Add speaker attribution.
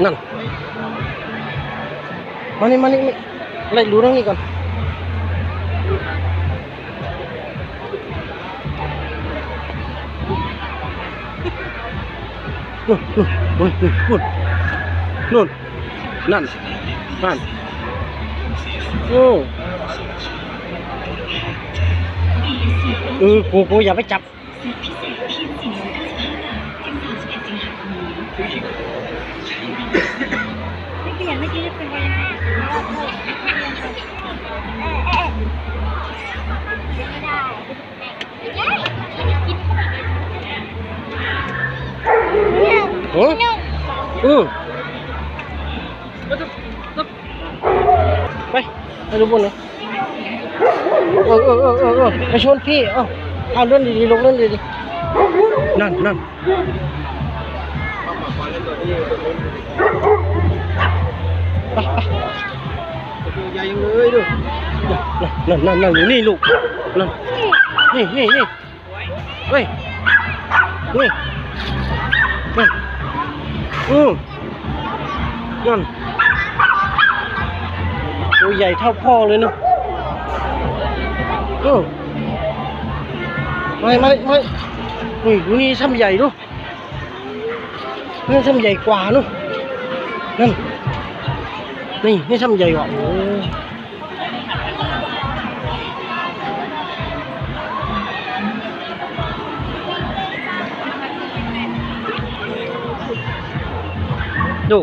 Speaker 1: นั่นมานี่ไล่ดูตรงนี้ก่อนนู่นนั่นโอ้กูอย่าไปจับ
Speaker 2: ไม่เปลี่ยนเมื่อกี้เป็นวัน
Speaker 1: ไปดูบนเลยไปชวนพี่เอาเล่นดีๆลงเล่นดีๆนั่นไปใหญ่ยังเลยดูนั่นอยู่นี่ลูกนั่นนี่เฮ้ยนี่นั่นตัวใหญ่เท่าพ่อเลยเนาะไม่ดูนี่ซ้ำใหญ่ดูนี่ซ้ำใหญ่กว่าเนาะนั่นนี่ซ้ำใหญ่กว่าโอ้ดู